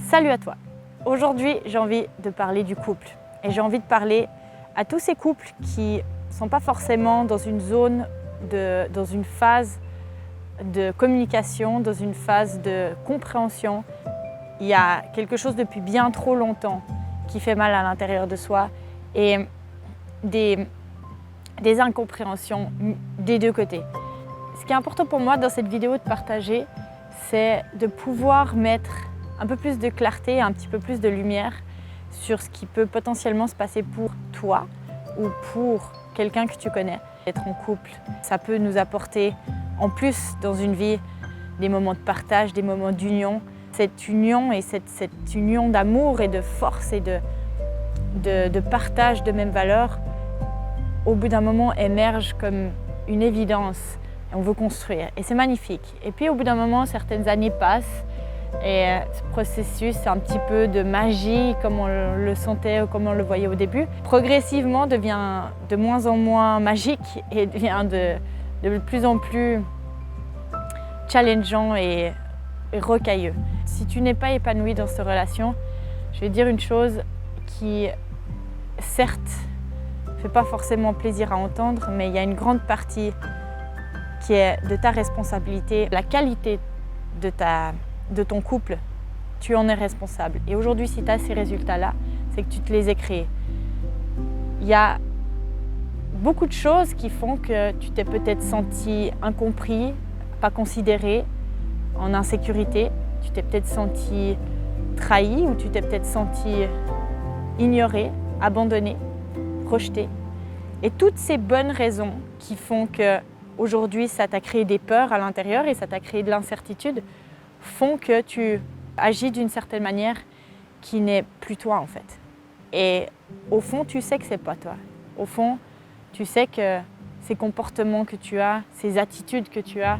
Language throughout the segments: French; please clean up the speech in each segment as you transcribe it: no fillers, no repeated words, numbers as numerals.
Salut à toi! Aujourd'hui, j'ai envie de parler du couple et j'ai envie de parler à tous ces couples qui ne sont pas forcément dans une zone, dans une phase de communication, dans une phase de compréhension. Il y a quelque chose depuis bien trop longtemps qui fait mal à l'intérieur de soi et des incompréhensions des deux côtés. Ce qui est important pour moi dans cette vidéo de partager, c'est de pouvoir mettre un peu plus de clarté, un petit peu plus de lumière sur ce qui peut potentiellement se passer pour toi ou pour quelqu'un que tu connais. Être en couple, ça peut nous apporter en plus dans une vie des moments de partage, des moments d'union. Cette union et cette union d'amour et de force et de partage de mêmes valeurs, au bout d'un moment émerge comme une évidence et on veut construire. Et c'est magnifique. Et puis au bout d'un moment, certaines années passent et ce processus, c'est un petit peu de magie comme on le sentait ou comme on le voyait au début. Progressivement devient de moins en moins magique et devient de plus en plus challengeant et rocailleux. Si tu n'es pas épanoui dans cette relation, je vais dire une chose qui, certes, ne fait pas forcément plaisir à entendre, mais il y a une grande partie qui est de ta responsabilité. La qualité de ton couple, tu en es responsable. Et aujourd'hui, si tu as ces résultats-là, c'est que tu te les as créés. Il y a beaucoup de choses qui font que tu t'es peut-être senti incompris, pas considéré, en insécurité. Tu t'es peut-être senti trahi ou tu t'es peut-être senti ignoré, abandonné, rejeté. Et toutes ces bonnes raisons qui font qu'aujourd'hui, ça t'a créé des peurs à l'intérieur et ça t'a créé de l'incertitude, font que tu agis d'une certaine manière qui n'est plus toi en fait. Et au fond, tu sais que c'est pas toi. Au fond, tu sais que ces comportements que tu as, ces attitudes que tu as,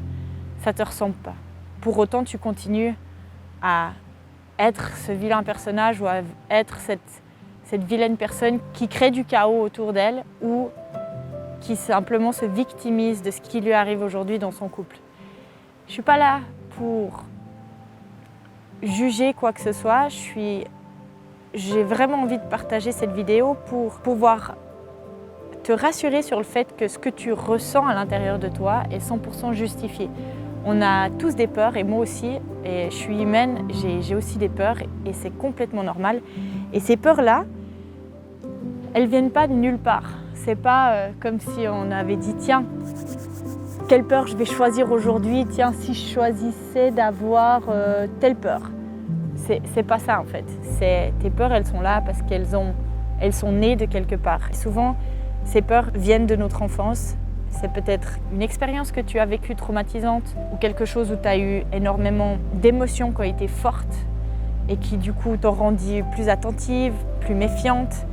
ça te ressemble pas. Pour autant, tu continues à être ce vilain personnage ou à être cette vilaine personne qui crée du chaos autour d'elle ou qui simplement se victimise de ce qui lui arrive aujourd'hui dans son couple. Je ne suis pas là pour juger quoi que ce soit. J'ai vraiment envie de partager cette vidéo pour pouvoir te rassurer sur le fait que ce que tu ressens à l'intérieur de toi est 100% justifié. On a tous des peurs et moi aussi, et je suis humaine, j'ai aussi des peurs et c'est complètement normal. Et ces peurs-là, elles ne viennent pas de nulle part. C'est pas comme si on avait dit tiens, quelle peur je vais choisir aujourd'hui, tiens si je choisissais d'avoir telle peur. C'est pas ça en fait. Tes peurs, elles sont là parce qu'elles sont nées de quelque part. Et souvent, ces peurs viennent de notre enfance. C'est peut-être une expérience que tu as vécue traumatisante ou quelque chose où tu as eu énormément d'émotions qui ont été fortes et qui du coup t'ont rendu plus attentive, plus méfiante,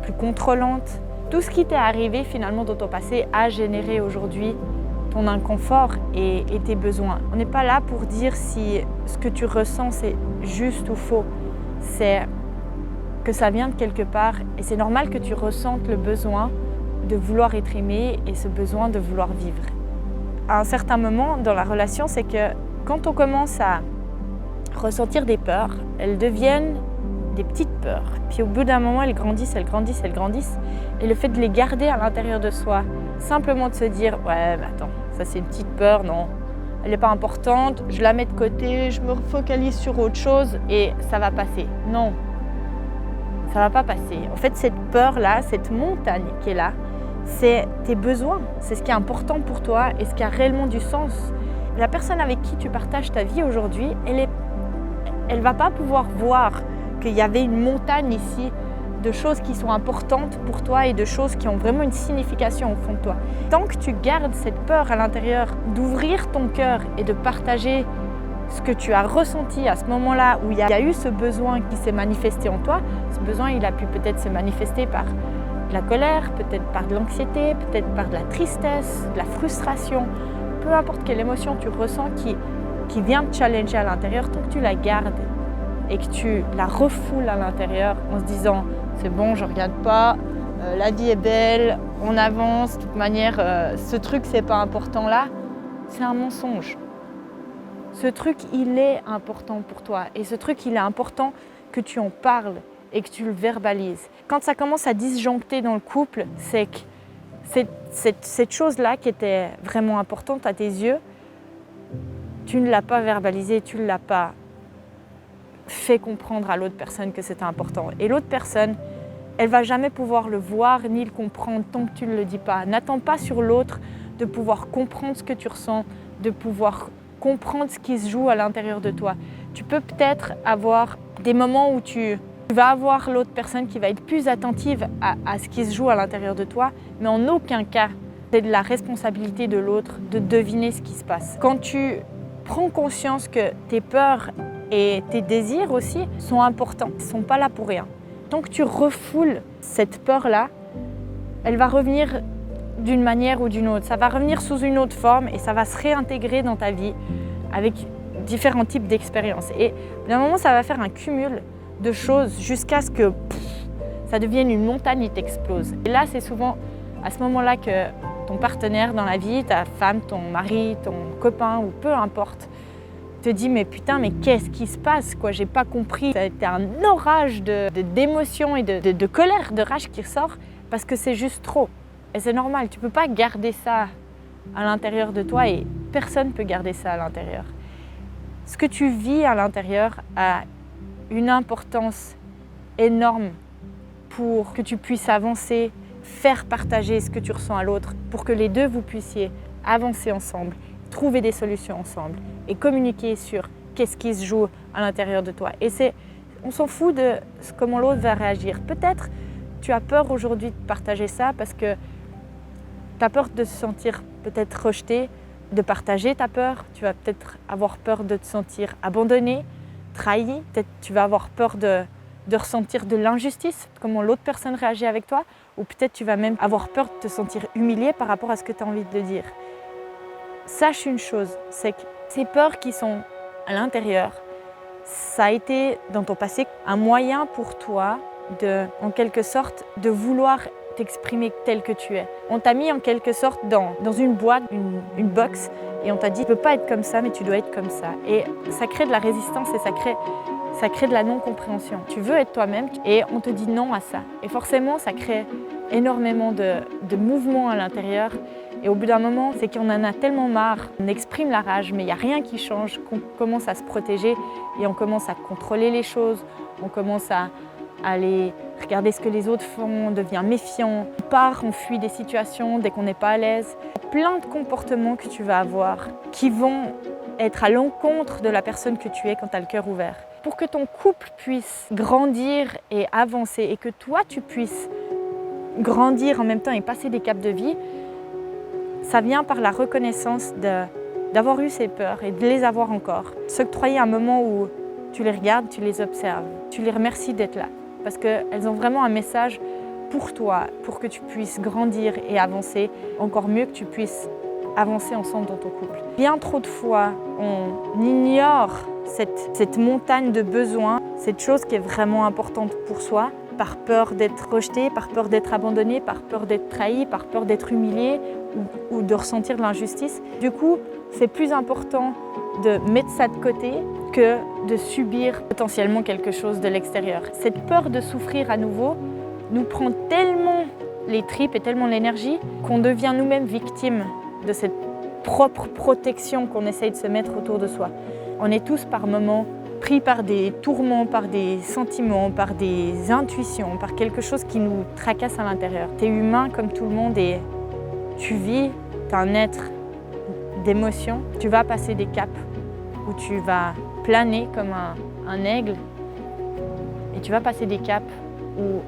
plus contrôlante. Tout ce qui t'est arrivé finalement dans ton passé a généré aujourd'hui ton inconfort et tes besoins. On n'est pas là pour dire si ce que tu ressens c'est juste ou faux. C'est que ça vient de quelque part et c'est normal que tu ressentes le besoin de vouloir être aimé et ce besoin de vouloir vivre. À un certain moment dans la relation, c'est que quand on commence à ressentir des peurs, elles deviennent des petites peurs. Puis au bout d'un moment, elles grandissent, elles grandissent, elles grandissent. Et le fait de les garder à l'intérieur de soi, simplement de se dire « ouais, mais attends, ça c'est une petite peur, non, elle n'est pas importante, je la mets de côté, je me focalise sur autre chose et ça va passer. » Non, ça va pas passer. En fait, cette peur-là, cette montagne qui est là, c'est tes besoins, c'est ce qui est important pour toi et ce qui a réellement du sens. La personne avec qui tu partages ta vie aujourd'hui, elle va pas pouvoir voir qu'il y avait une montagne ici de choses qui sont importantes pour toi et de choses qui ont vraiment une signification au fond de toi. Tant que tu gardes cette peur à l'intérieur d'ouvrir ton cœur et de partager ce que tu as ressenti à ce moment-là où il y a eu ce besoin qui s'est manifesté en toi, ce besoin il a pu peut-être se manifester par de la colère, peut-être par de l'anxiété, peut-être par de la tristesse, de la frustration, peu importe quelle émotion tu ressens qui vient te challenger à l'intérieur, tant que tu la gardes et que tu la refoules à l'intérieur en se disant c'est bon, je regarde pas, la vie est belle, on avance, de toute manière ce truc c'est pas important là, c'est un mensonge. ce truc, il est important pour toi. Et ce truc, il est important que tu en parles et que tu le verbalises. Quand ça commence à disjoncter dans le couple, c'est que cette chose-là qui était vraiment importante à tes yeux, tu ne l'as pas verbalisée, tu ne l'as pas fait comprendre à l'autre personne que c'était important. Et l'autre personne, elle ne va jamais pouvoir le voir ni le comprendre tant que tu ne le dis pas. N'attends pas sur l'autre de pouvoir comprendre ce que tu ressens, de pouvoir comprendre ce qui se joue à l'intérieur de toi. Tu peux peut-être avoir des moments où tu vas avoir l'autre personne qui va être plus attentive à ce qui se joue à l'intérieur de toi, mais en aucun cas, c'est de la responsabilité de l'autre de deviner ce qui se passe. Quand tu prends conscience que tes peurs et tes désirs aussi sont importants, ils ne sont pas là pour rien. Tant que tu refoules cette peur-là, elle va revenir d'une manière ou d'une autre. Ça va revenir sous une autre forme et ça va se réintégrer dans ta vie avec différents types d'expériences. Et d'un moment, ça va faire un cumul de choses jusqu'à ce que ça devienne une montagne et t'explose. Et là, c'est souvent à ce moment-là que ton partenaire dans la vie, ta femme, ton mari, ton copain ou peu importe, te dit mais putain, mais qu'est-ce qui se passe quoi, j'ai pas compris. Ça a été un orage d'émotions et de colère, de rage qui ressort parce que c'est juste trop. Et c'est normal, tu peux pas garder ça à l'intérieur de toi et personne peut garder ça à l'intérieur. Ce que tu vis à l'intérieur a une importance énorme pour que tu puisses avancer, faire partager ce que tu ressens à l'autre, pour que les deux vous puissiez avancer ensemble, trouver des solutions ensemble et communiquer sur qu'est-ce qui se joue à l'intérieur de toi. Et on s'en fout de comment l'autre va réagir. Peut-être tu as peur aujourd'hui de partager ça parce que tu as peur de se sentir peut-être rejeté, de partager ta peur. Tu vas peut-être avoir peur de te sentir abandonné, trahi. Peut-être tu vas avoir peur de ressentir de l'injustice, comment l'autre personne réagit avec toi. Ou peut-être tu vas même avoir peur de te sentir humilié par rapport à ce que tu as envie de dire. Sache une chose, c'est que ces peurs qui sont à l'intérieur, ça a été dans ton passé un moyen pour toi en quelque sorte, de vouloir t'exprimer tel que tu es. On t'a mis en quelque sorte dans une boîte, une box, et on t'a dit tu ne peux pas être comme ça, mais tu dois être comme ça. Et ça crée de la résistance et ça crée de la non-compréhension. Tu veux être toi-même et on te dit non à ça. Et forcément, ça crée énormément de mouvements à l'intérieur. Et au bout d'un moment, c'est qu'on en a tellement marre. On exprime la rage, mais il n'y a rien qui change, qu'on commence à se protéger et on commence à contrôler les choses. On commence à aller regarder ce que les autres font, on devient méfiant. On part, on fuit des situations dès qu'on n'est pas à l'aise. Plein de comportements que tu vas avoir qui vont être à l'encontre de la personne que tu es quand tu as le cœur ouvert. Pour que ton couple puisse grandir et avancer et que toi tu puisses grandir en même temps et passer des caps de vie, ça vient par la reconnaissance d'avoir eu ces peurs et de les avoir encore. S'octroyer un moment où tu les regardes, tu les observes, tu les remercies d'être là. Parce qu'elles ont vraiment un message pour toi, pour que tu puisses grandir et avancer, encore mieux que tu puisses avancer ensemble dans ton couple. Bien trop de fois, on ignore cette montagne de besoins, cette chose qui est vraiment importante pour soi, par peur d'être rejeté, par peur d'être abandonné, par peur d'être trahi, par peur d'être humilié ou de ressentir de l'injustice. Du coup, c'est plus important de mettre ça de côté que de subir potentiellement quelque chose de l'extérieur. Cette peur de souffrir à nouveau nous prend tellement les tripes et tellement l'énergie qu'on devient nous-mêmes victimes de cette propre protection qu'on essaye de se mettre autour de soi. On est tous par moments pris par des tourments, par des sentiments, par des intuitions, par quelque chose qui nous tracasse à l'intérieur. Tu es humain comme tout le monde et tu vis, tu es un être d'émotions. Tu vas passer des caps où tu vas planer comme un aigle et tu vas passer des caps où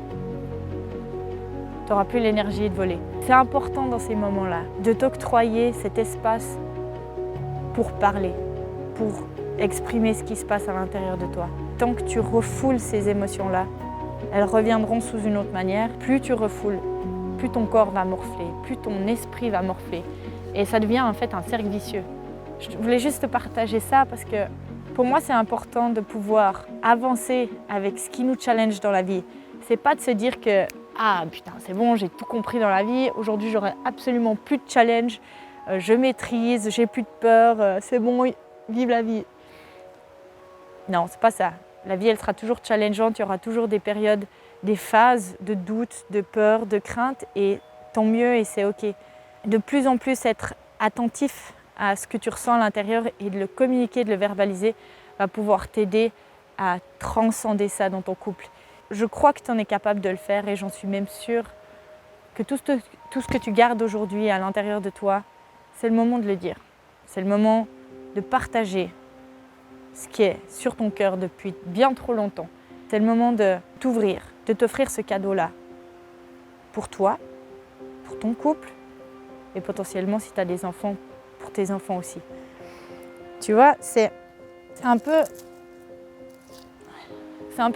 tu n'auras plus l'énergie de voler. C'est important dans ces moments-là de t'octroyer cet espace pour parler, pour exprimer ce qui se passe à l'intérieur de toi. Tant que tu refoules ces émotions-là, elles reviendront sous une autre manière. Plus tu refoules, plus ton corps va morfler, plus ton esprit va morfler. Et ça devient en fait un cercle vicieux. Je voulais juste te partager ça parce que pour moi, c'est important de pouvoir avancer avec ce qui nous challenge dans la vie. C'est pas de se dire que « Ah putain, c'est bon, j'ai tout compris dans la vie, aujourd'hui j'aurai absolument plus de challenge, je maîtrise, j'ai plus de peur, c'est bon, vive la vie. Non, c'est pas ça. La vie, elle sera toujours challengeante, il y aura toujours des périodes, des phases de doute, de peur, de crainte, et tant mieux et c'est ok. De plus en plus être attentif à ce que tu ressens à l'intérieur et de le communiquer, de le verbaliser, va pouvoir t'aider à transcender ça dans ton couple. Je crois que tu en es capable de le faire et j'en suis même sûre que tout ce que tu gardes aujourd'hui à l'intérieur de toi, c'est le moment de le dire. C'est le moment de partager ce qui est sur ton cœur depuis bien trop longtemps. C'est le moment de t'ouvrir, de t'offrir ce cadeau-là pour toi, pour ton couple et potentiellement si tu as des enfants, pour tes enfants aussi. Tu vois, c'est un peu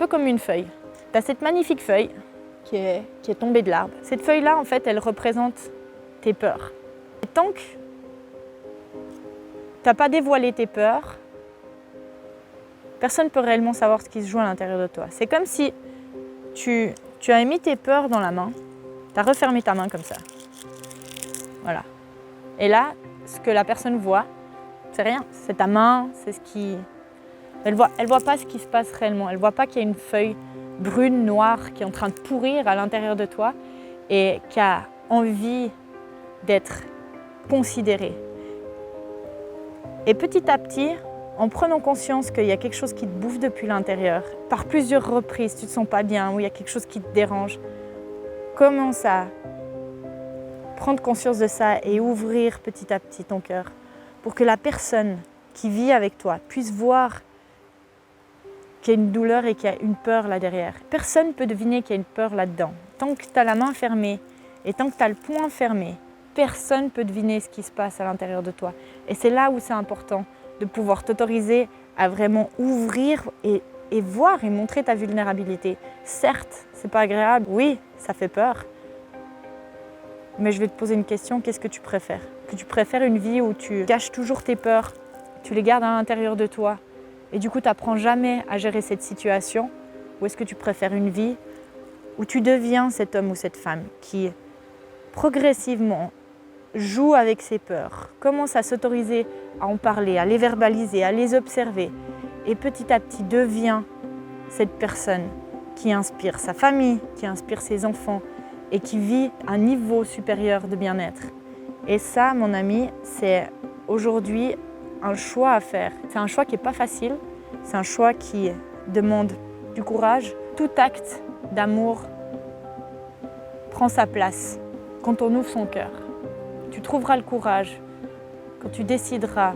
comme une feuille. Tu as cette magnifique feuille qui est tombée de l'arbre. Cette feuille-là, en fait, elle représente tes peurs. Et tant que tu n'as pas dévoilé tes peurs, personne ne peut réellement savoir ce qui se joue à l'intérieur de toi. C'est comme si tu as mis tes peurs dans la main, tu as refermé ta main comme ça. Voilà. Et là, ce que la personne voit, c'est rien. C'est ta main, c'est ce qui... Elle voit pas ce qui se passe réellement. Elle voit pas qu'il y a une feuille brune, noire, qui est en train de pourrir à l'intérieur de toi et qui a envie d'être considérée. Et petit à petit, en prenant conscience qu'il y a quelque chose qui te bouffe depuis l'intérieur, par plusieurs reprises, tu ne te sens pas bien ou il y a quelque chose qui te dérange, commence à prendre conscience de ça et ouvrir petit à petit ton cœur pour que la personne qui vit avec toi puisse voir qu'il y a une douleur et qu'il y a une peur là derrière. Personne ne peut deviner qu'il y a une peur là-dedans. Tant que tu as la main fermée et tant que tu as le poing fermé, personne ne peut deviner ce qui se passe à l'intérieur de toi. Et c'est là où c'est important de pouvoir t'autoriser à vraiment ouvrir et voir et montrer ta vulnérabilité. Certes, c'est pas agréable, oui, ça fait peur. Mais je vais te poser une question, qu'est-ce que tu préfères? Que tu préfères une vie où tu caches toujours tes peurs, tu les gardes à l'intérieur de toi et du coup tu n'apprends jamais à gérer cette situation? Ou est-ce que tu préfères une vie où tu deviens cet homme ou cette femme qui progressivement joue avec ses peurs, commence à s'autoriser à en parler, à les verbaliser, à les observer et petit à petit devient cette personne qui inspire sa famille, qui inspire ses enfants et qui vit un niveau supérieur de bien-être. Et ça, mon ami, c'est aujourd'hui un choix à faire. C'est un choix qui n'est pas facile, c'est un choix qui demande du courage. Tout acte d'amour prend sa place quand on ouvre son cœur. Tu trouveras le courage quand tu décideras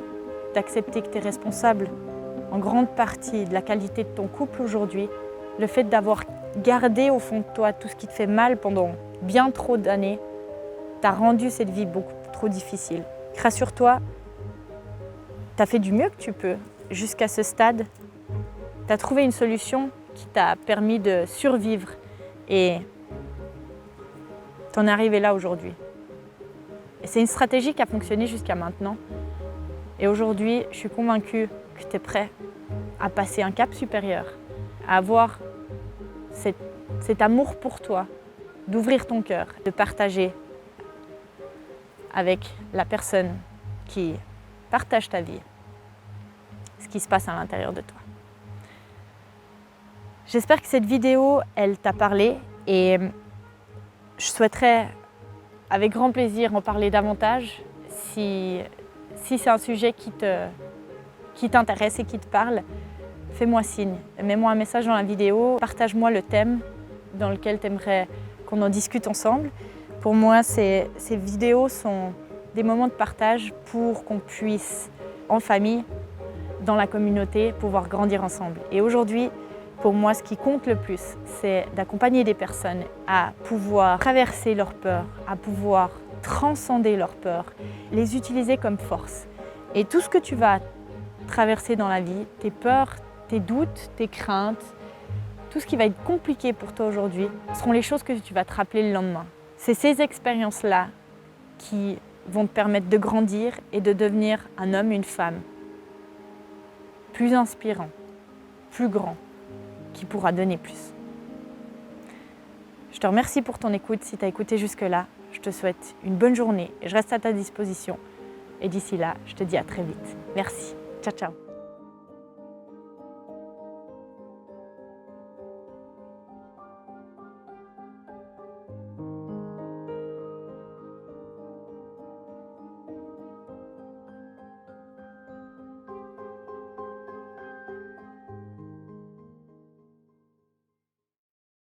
d'accepter que tu es responsable en grande partie de la qualité de ton couple aujourd'hui. Le fait d'avoir gardé au fond de toi tout ce qui te fait mal pendant bien trop d'années t'a rendu cette vie beaucoup trop difficile. Rassure-toi, tu as fait du mieux que tu peux jusqu'à ce stade. Tu as trouvé une solution qui t'a permis de survivre et tu en es arrivé là aujourd'hui. Et c'est une stratégie qui a fonctionné jusqu'à maintenant. Et aujourd'hui, je suis convaincue que tu es prêt à passer un cap supérieur, à avoir cet amour pour toi, d'ouvrir ton cœur, de partager avec la personne qui partage ta vie ce qui se passe à l'intérieur de toi. J'espère que cette vidéo, elle t'a parlé et je souhaiterais avec grand plaisir en parler davantage si c'est un sujet qui t'intéresse et qui te parle. Fais-moi signe, mets-moi un message dans la vidéo, partage-moi le thème dans lequel tu aimerais qu'on en discute ensemble. Pour moi, ces vidéos sont des moments de partage pour qu'on puisse, en famille, dans la communauté, pouvoir grandir ensemble. Et aujourd'hui, pour moi, ce qui compte le plus, c'est d'accompagner des personnes à pouvoir traverser leurs peurs, à pouvoir transcender leurs peurs, les utiliser comme force. Et tout ce que tu vas traverser dans la vie, tes peurs, tes doutes, tes craintes, tout ce qui va être compliqué pour toi aujourd'hui, seront les choses que tu vas te rappeler le lendemain. C'est ces expériences-là qui vont te permettre de grandir et de devenir un homme, une femme plus inspirant, plus grand, qui pourra donner plus. Je te remercie pour ton écoute. Si tu as écouté jusque-là, je te souhaite une bonne journée et je reste à ta disposition. Et d'ici là, je te dis à très vite. Merci. Ciao, ciao.